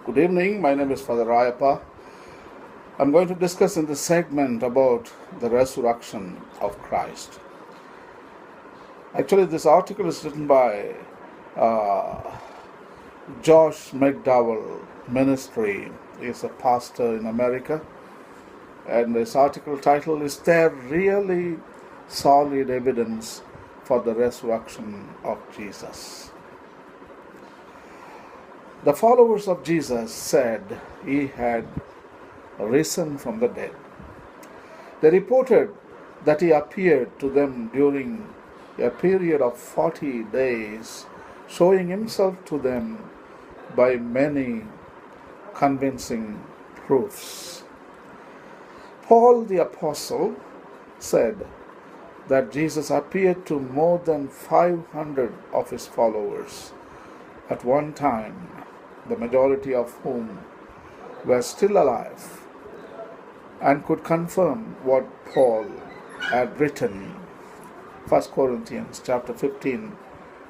Good evening. My name is Father Rayappa. I'm going to discuss in this segment about the resurrection of Christ. Actually, this article is written by Josh McDowell Ministry. He is a pastor in America. And this article title is There Really Solid Evidence for the Resurrection of Jesus? The followers of Jesus said he had risen from the dead. They reported that he appeared to them during a period of 40 days, showing himself to them by many convincing proofs. Paul the Apostle said that Jesus appeared to more than 500 of his followers at one time, the majority of whom were still alive and could confirm what Paul had written. 1 Corinthians chapter 15,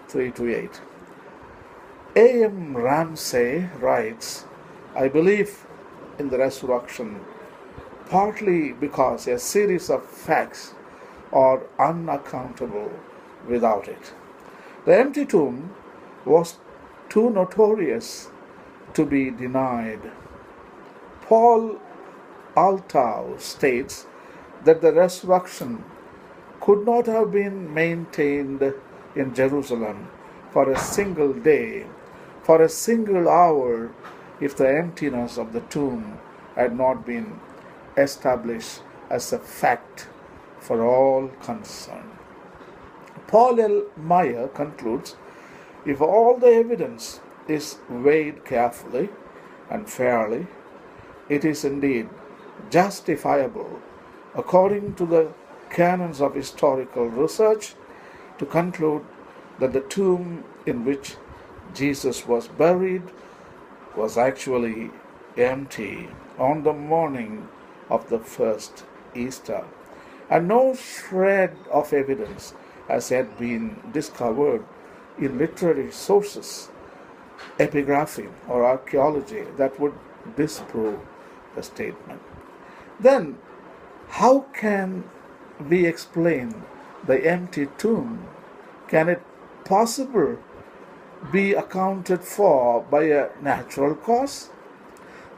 3-8. A.M. Ramsay writes, I believe in the resurrection partly because a series of facts are unaccountable without it. The empty tomb was too notorious to be denied. Paul Altau states that the resurrection could not have been maintained in Jerusalem for a single day, for a single hour, if the emptiness of the tomb had not been established as a fact for all concerned. Paul L. Meyer concludes, if all the evidence is weighed carefully and fairly, it is indeed justifiable, according to the canons of historical research, to conclude that the tomb in which Jesus was buried was actually empty on the morning of the first Easter, and no shred of evidence has yet been discovered in literary sources, epigraphy, or archaeology that would disprove the statement. Then, how can we explain the empty tomb? Can it possibly be accounted for by a natural cause?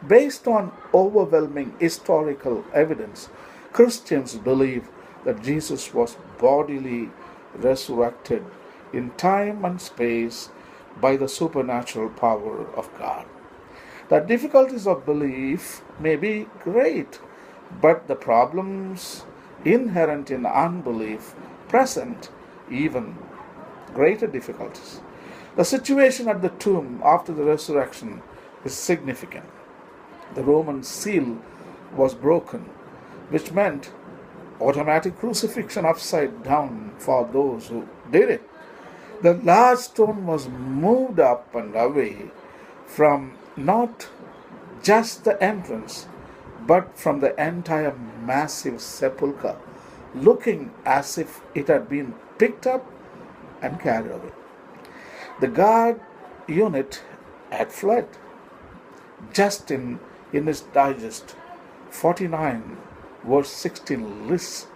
Based on overwhelming historical evidence, Christians believe that Jesus was bodily resurrected in time and space by the supernatural power of God. The difficulties of belief may be great, but the problems inherent in unbelief present even greater difficulties. The situation at the tomb after the resurrection is significant. The Roman seal was broken, which meant automatic crucifixion upside down for those who did it. The large stone was moved up and away from not just the entrance, but from the entire massive sepulchre, looking as if it had been picked up and carried away. The guard unit had fled. Justin, in his digest 49, verse 16, lists,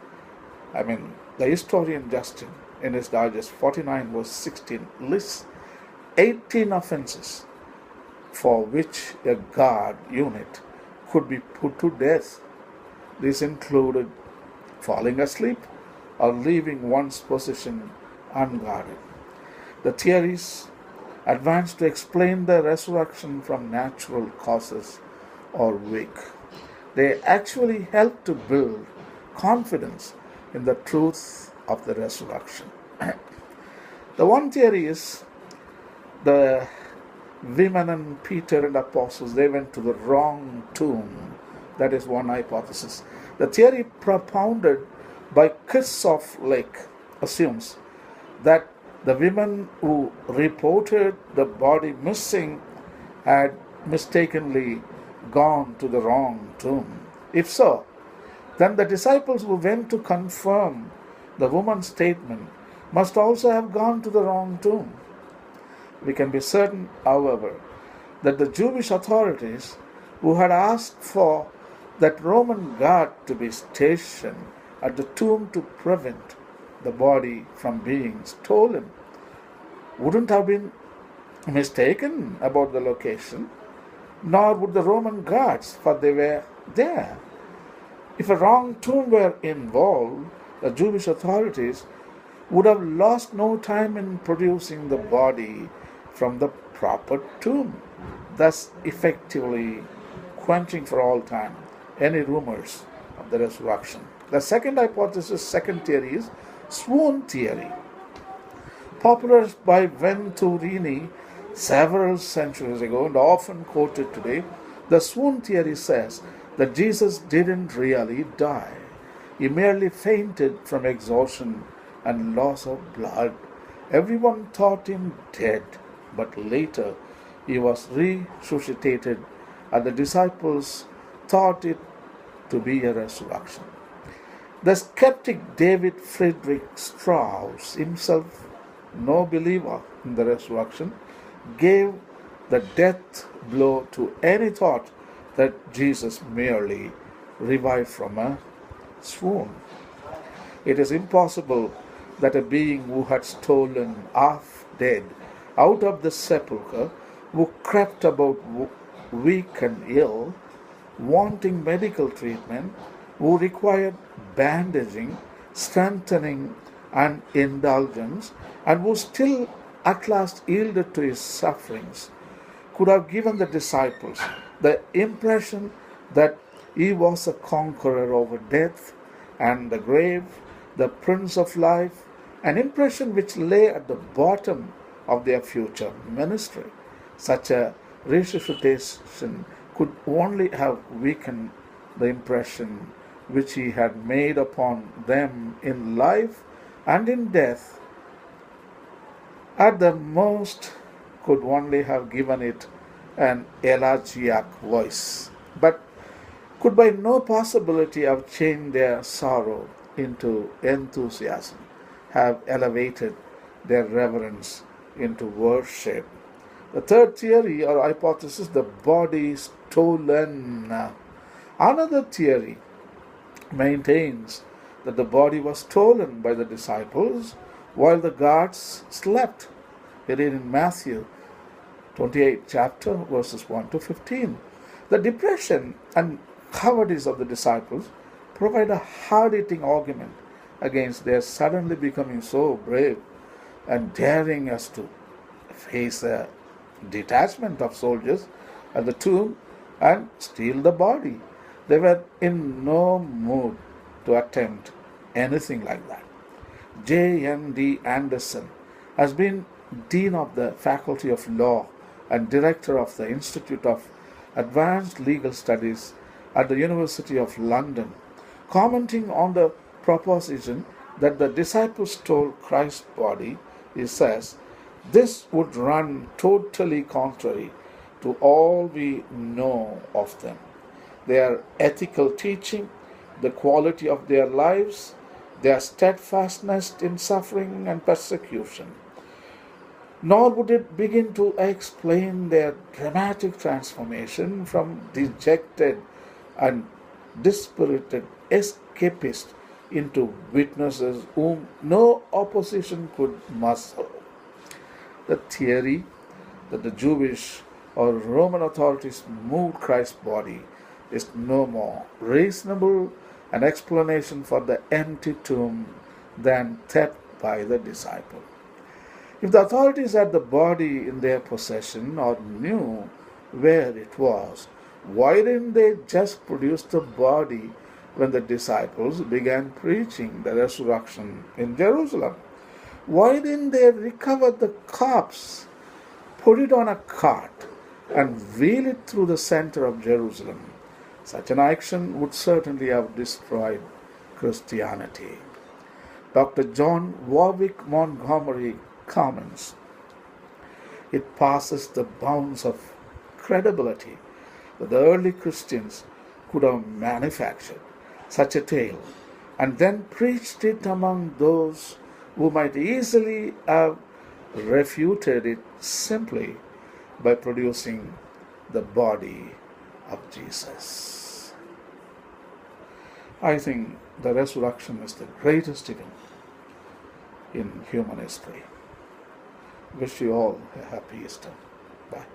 the historian Justin, in his digest 49, verse 16, lists 18 offenses for which a guard unit could be put to death. These included falling asleep or leaving one's position unguarded. The theories advanced to explain the resurrection from natural causes are weak. They actually help to build confidence in the truth of the resurrection. The one theory is the women and Peter and apostles, they went to the wrong tomb. That is one hypothesis. The theory propounded by Kirchhoff Lake assumes that the women who reported the body missing had mistakenly gone to the wrong tomb. If so, then the disciples who went to confirm the woman's statement must also have gone to the wrong tomb. We can be certain, however, that the Jewish authorities, who had asked for that Roman guard to be stationed at the tomb to prevent the body from being stolen, wouldn't have been mistaken about the location, nor would the Roman guards, for they were there. If a wrong tomb were involved, the Jewish authorities would have lost no time in producing the body from the proper tomb, thus effectively quenching for all time any rumors of the resurrection. The second hypothesis, second theory, is swoon theory. Popularized by Venturini several centuries ago and often quoted today, the swoon theory says that Jesus didn't really die. He merely fainted from exhaustion and loss of blood. Everyone thought him dead, but later he was resuscitated, and the disciples thought it to be a resurrection. The skeptic David Friedrich Strauss, himself no believer in the resurrection, gave the death blow to any thought that Jesus merely revived from a swoon. It is impossible that a being who had stolen half dead out of the sepulchre, who crept about weak and ill, wanting medical treatment, who required bandaging, strengthening, and indulgence, and who still at last yielded to his sufferings, could have given the disciples the impression that he was a conqueror over death and the grave, the Prince of Life, an impression which lay at the bottom of their future ministry. Such a resuscitation could only have weakened the impression which he had made upon them in life and in death. At the most, could only have given it an elegiac voice, but could by no possibility have changed their sorrow into enthusiasm, have elevated their reverence into worship. The third theory or hypothesis, the body stolen. Another theory maintains that the body was stolen by the disciples while the guards slept. We read in Matthew 28 chapter verses 1 to 15. The depression and cowardice of the disciples provide a hard-hitting argument against their suddenly becoming so brave and daring as to face a detachment of soldiers at the tomb and steal the body. They were in no mood to attempt anything like that. J.N.D. Anderson has been Dean of the Faculty of Law and Director of the Institute of Advanced Legal Studies at the University of London. Commenting on the proposition that the disciples stole Christ's body, he says, this would run totally contrary to all we know of them. Their ethical teaching, the quality of their lives, their steadfastness in suffering and persecution. Nor would it begin to explain their dramatic transformation from dejected and dispirited escapists into witnesses whom no opposition could muzzle. The theory that the Jewish or Roman authorities moved Christ's body is no more reasonable an explanation for the empty tomb than theft by the disciple. If the authorities had the body in their possession or knew where it was, why didn't they just produce the body when the disciples began preaching the resurrection in Jerusalem? Why didn't they recover the corpse, put it on a cart, and wheel it through the center of Jerusalem? Such an action would certainly have destroyed Christianity. Dr. John Warwick Montgomery comments, it passes the bounds of credibility that the early Christians could have manufactured such a tale and then preached it among those who might easily have refuted it simply by producing the body of Jesus. I think the resurrection is the greatest event in human history. Wish you all a happy Easter. Bye.